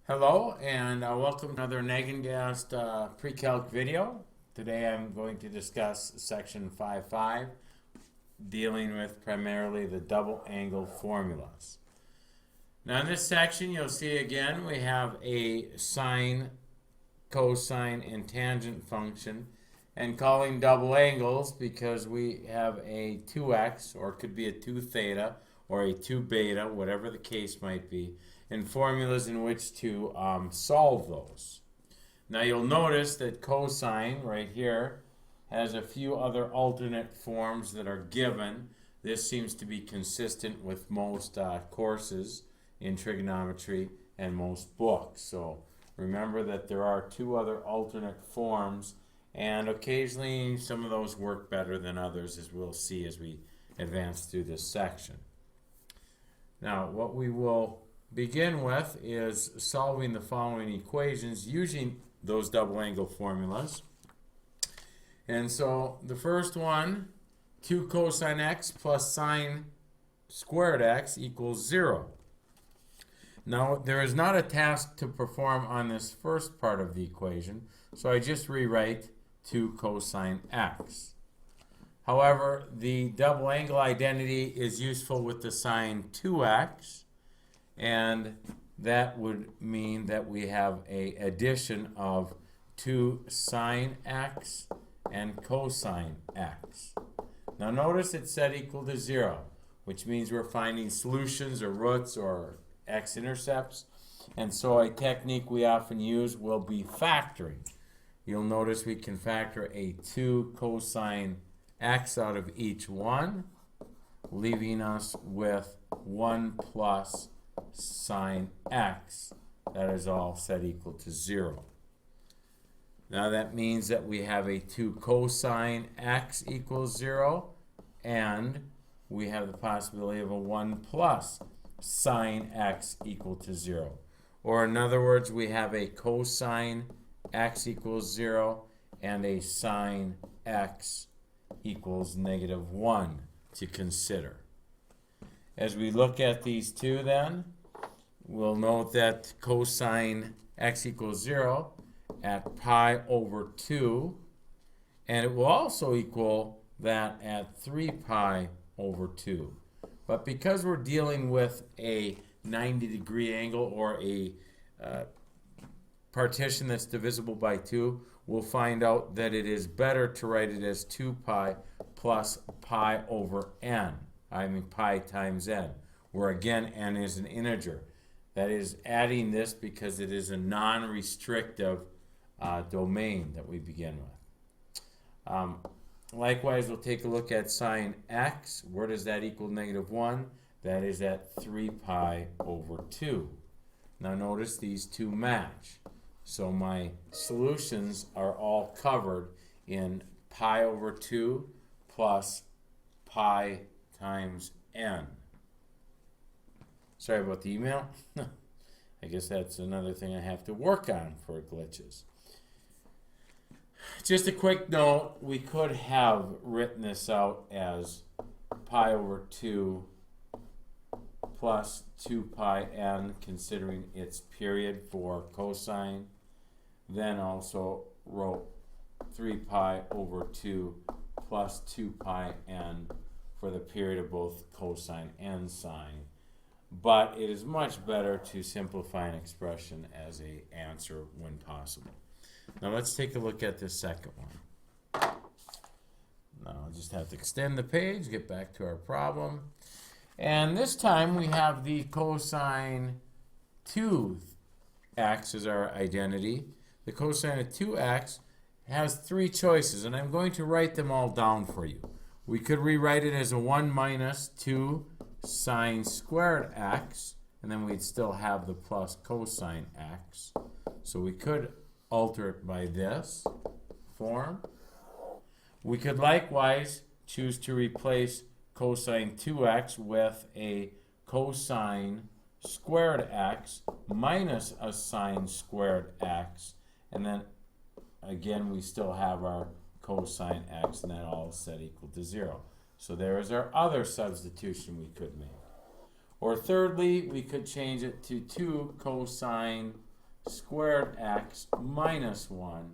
Hello and welcome to another Nagengast pre-calc video. Today I'm going to discuss section 5.5 dealing with primarily the double angle formulas. Now in this section you'll see again we have a sine, cosine, and tangent function, and calling double angles because we have a 2x, or it could be a 2 theta or a 2 beta, whatever the case might be, and formulas in which to solve those. Now you'll notice that cosine right here has a few other alternate forms that are given. This seems to be consistent with most courses in trigonometry and most books. So remember that there are two other alternate forms, and occasionally some of those work better than others, as we'll see as we advance through this section. Now what we will begin with is solving the following equations using those double angle formulas. And so the first one, 2 cosine x plus sine squared x equals 0. Now there is not a task to perform on this first part of the equation, so I just rewrite 2 cosine x. However, the double angle identity is useful with the sine 2x, and that would mean that we have a addition of 2 sine x and cosine x. Now notice it said equal to 0, which means we're finding solutions or roots or x-intercepts, and so a technique we often use will be factoring. You'll notice we can factor a 2 cosine x out of each one, leaving us with 1 plus sine x. That is all set equal to 0. Now that means that we have a 2 cosine x equals 0, and we have the possibility of a 1 plus sine x equal to 0. Or in other words, we have a cosine x equals 0 and a sine x equals -1 to consider. As we look at these two then, we'll note that cosine x equals 0 at pi over 2, and it will also equal that at 3 pi over 2. But because we're dealing with a 90-degree angle or a partition that's divisible by 2, we'll find out that it is better to write it as 2 pi plus pi over n. I mean pi times n, where again n is an integer. That is adding this because it is a non-restrictive domain that we begin with. Likewise, we'll take a look at sine x. Where does that equal -1? That is at 3 pi over 2. Now notice these two match. So my solutions are all covered in pi over 2 plus pi times n. Sorry about the email. I guess that's another thing I have to work on for glitches. Just a quick note, we could have written this out as pi over 2 plus 2 pi n, considering its period for cosine. Then also wrote 3 pi over 2 plus 2 pi n for the period of both cosine and sine. But it is much better to simplify an expression as an answer when possible. Now let's take a look at this second one. Now I'll just have to extend the page, get back to our problem. And this time we have the cosine 2x as our identity. The cosine of 2x has 3 choices, and I'm going to write them all down for you. We could rewrite it as a 1 minus 2 sine squared x, and then we'd still have the plus cosine x. So we could alter it by this form. We could likewise choose to replace cosine 2x with a cosine squared x minus a sine squared x, and then again we still have our cosine x, and that all is set equal to 0. So there is our other substitution we could make. Or thirdly, we could change it to 2 cosine squared x minus 1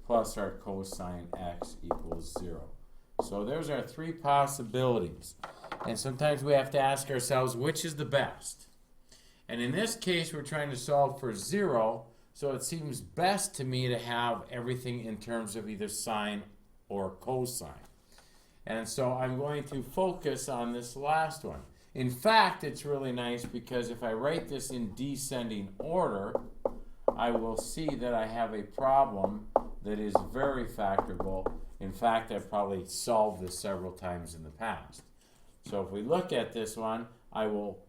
plus our cosine x equals 0. So there's our three possibilities. And sometimes we have to ask ourselves, which is the best? And in this case, we're trying to solve for 0, so it seems best to me to have everything in terms of either sine or cosine. And so I'm going to focus on this last one. In fact, it's really nice because if I write this in descending order, I will see that I have a problem that is very factorable. In fact, I've probably solved this several times in the past. So if we look at this one, I will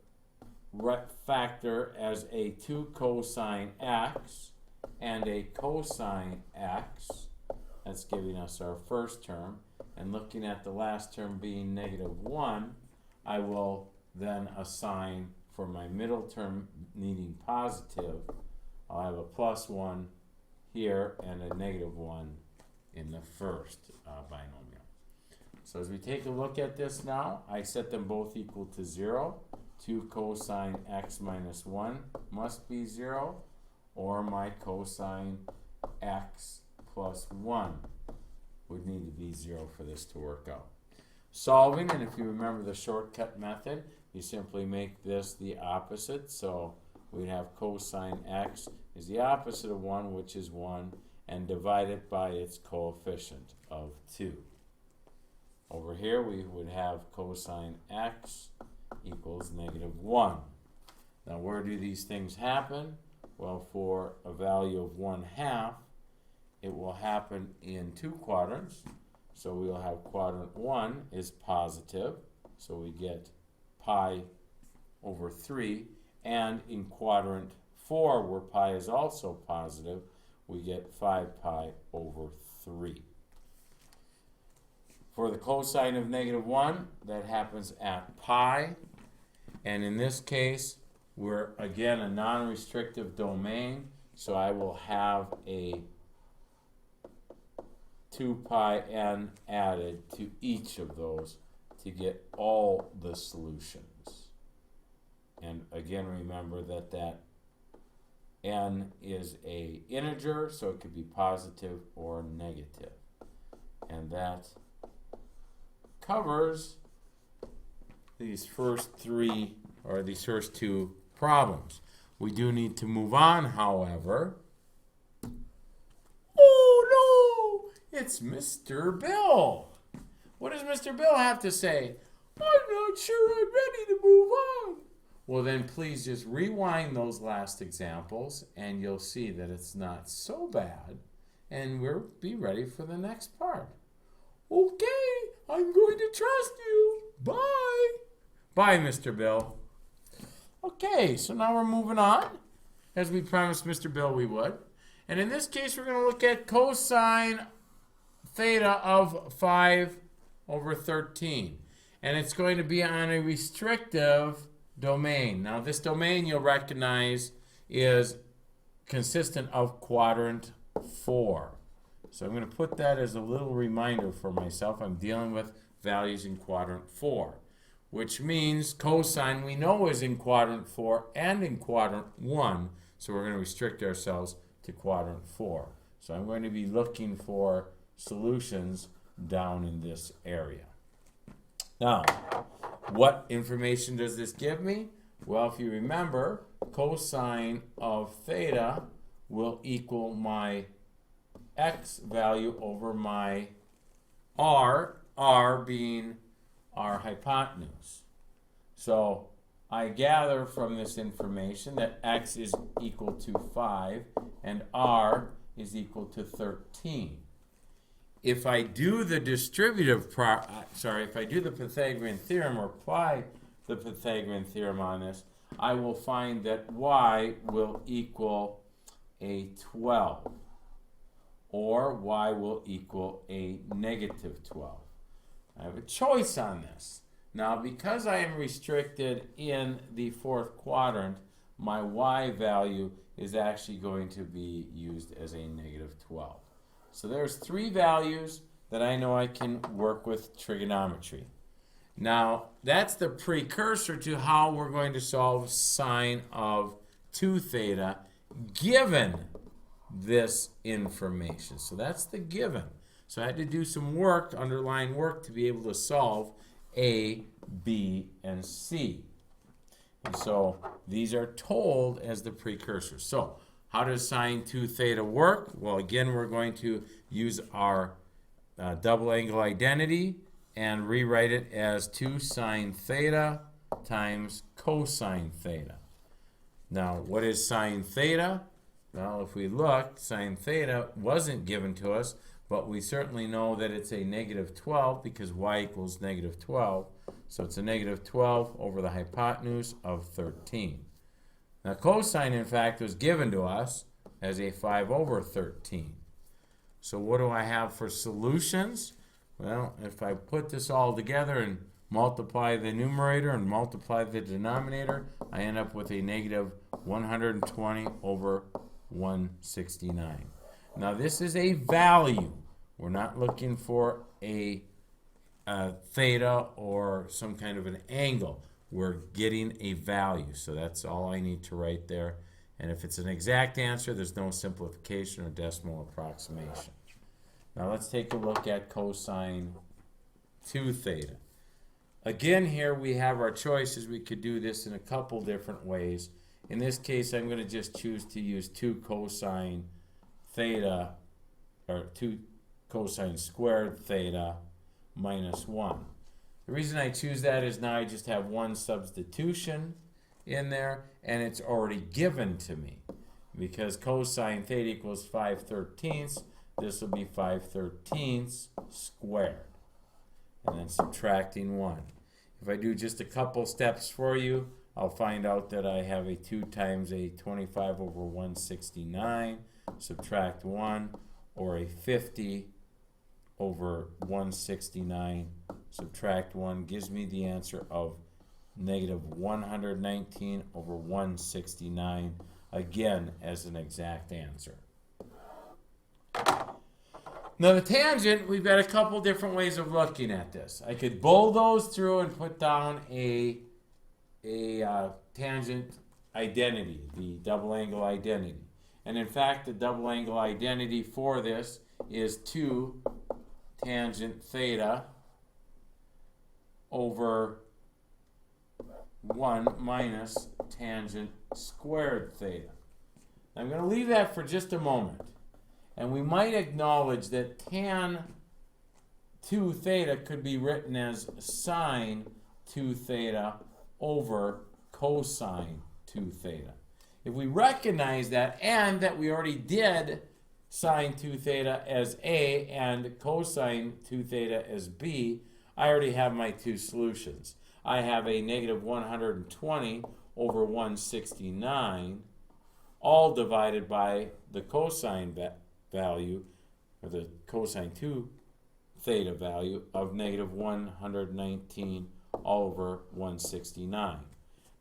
factor as a 2 cosine x and a cosine x. That's giving us our first term. And looking at the last term being -1, I will then assign for my middle term needing positive, I'll have a +1 here and a -1 in the first binomial. So as we take a look at this now, I set them both equal to 0. 2 cosine x minus 1 must be 0, or my cosine x plus 1 would need to be 0 for this to work out. Solving, and if you remember the shortcut method, you simply make this the opposite. So we'd have cosine x is the opposite of 1, which is 1, and divide it by its coefficient of 2. Over here we would have cosine x equals -1. Now where do these things happen? Well, for a value of 1/2, it will happen in 2 quadrants. So we'll have quadrant 1 is positive, so we get pi over 3. And in quadrant 4, where pi is also positive, we get 5 pi over 3. For the cosine of -1, that happens at pi. And in this case, we're again a non-restrictive domain, so I will have a 2 pi n added to each of those to get all the solutions. And again, remember that that n is a integer, so it could be positive or negative. And that covers these first three, or these first two problems. We do need to move on, however. Oh no! It's Mr. Bill. What does Mr. Bill have to say? I'm not sure I'm ready to move on. Well, then please just rewind those last examples and you'll see that it's not so bad, and we'll be ready for the next part. Okay, I'm going to trust you. Bye. Bye, Mr. Bill. Okay, so now we're moving on, as we promised Mr. Bill we would. And in this case, we're going to look at cosine theta of 5 over 13. And it's going to be on a restrictive domain. Now, this domain you'll recognize is consistent of quadrant 4. So I'm going to put that as a little reminder for myself. I'm dealing with values in quadrant 4, which means cosine we know is in quadrant 4 and in quadrant 1. So we're going to restrict ourselves to quadrant 4. So I'm going to be looking for solutions down in this area. Now, what information does this give me? Well, if you remember, cosine of theta will equal my x value over my r being our hypotenuse. So I gather from this information that x is equal to 5 and r is equal to 13. If I do the if I do the Pythagorean theorem or apply the Pythagorean theorem on this, I will find that y will equal a 12, or y will equal a -12. I have a choice on this. Now, because I am restricted in the 4th quadrant, my y value is actually going to be used as a -12. So there's 3 values that I know I can work with trigonometry. Now, that's the precursor to how we're going to solve sine of 2 theta given this information. So that's the given. So I had to do some work, underlying work, to be able to solve A, B, and C. And so these are told as the precursors. So how does sine 2 theta work? Well, again, we're going to use our double angle identity and rewrite it as 2 sine theta times cosine theta. Now, what is sine theta? Well, if we look, sine theta wasn't given to us, but we certainly know that it's a negative 12 because y equals negative 12. So it's a negative 12 over the hypotenuse of 13. Now, cosine, in fact, was given to us as a 5 over 13. So what do I have for solutions? Well, if I put this all together and multiply the numerator and multiply the denominator, I end up with a negative 120 over 169. Now, this is a value. We're not looking for a theta or some kind of an angle. We're getting a value. So that's all I need to write there. And if it's an exact answer, there's no simplification or decimal approximation. Now let's take a look at cosine 2 theta. Again, here we have our choices. We could do this in a couple different ways. In this case, I'm going to just choose to use 2 cosine theta, or 2 cosine squared theta minus 1. The reason I choose that is now I just have one substitution in there, and it's already given to me. Because cosine theta equals 5/13, this will be 5/13 squared. And then subtracting 1. If I do just a couple steps for you, I'll find out that I have a 2 times a 25 over 169, subtract 1, or a 50 over 169, subtract 1, gives me the answer of negative 119 over 169, again as an exact answer. Now the tangent, we've got a couple different ways of looking at this. I could bulldoze through and put down a tangent identity, the double angle identity. And in fact, the double angle identity for this is 2 tangent theta over 1 minus tangent squared theta. I'm going to leave that for just a moment. And we might acknowledge that tan 2 theta could be written as sine 2 theta over cosine 2 theta. If we recognize that, and that we already did sine 2 theta as A and cosine 2 theta as B, I already have my two solutions. I have a negative 120 over 169, all divided by the cosine value, or the cosine 2 theta value of negative 119 all over 169.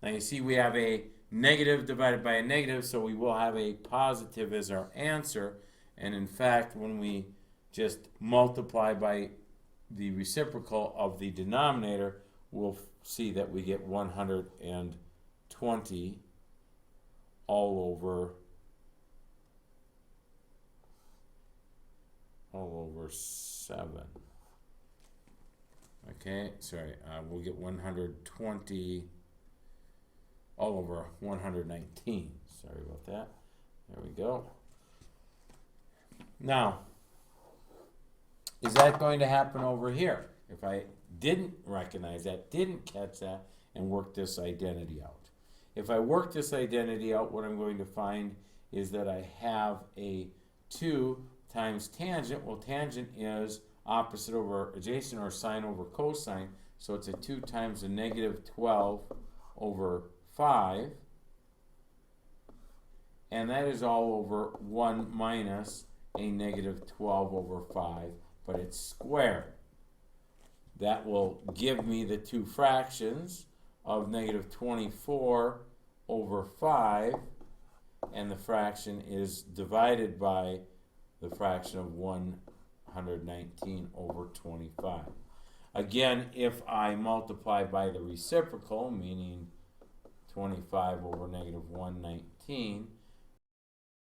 Now you see we have a negative divided by a negative, so we will have a positive as our answer. And in fact, when we just multiply by the reciprocal of the denominator, we'll see that we get 120 all over 7. Okay, sorry, we'll get 120 all over 119. Sorry about that. There we go. Now, is that going to happen over here? If I didn't recognize that, didn't catch that, and work this identity out. If I work this identity out, what I'm going to find is that I have a 2 times tangent. Well, tangent is opposite over adjacent, or sine over cosine. So it's a 2 times a negative 12 over 5. And that is all over 1 minus a negative 12 over 5, but it's squared. That will give me the two fractions of negative 24 over 5, and the fraction is divided by the fraction of 119 over 25. Again, if I multiply by the reciprocal, meaning 25 over negative 119,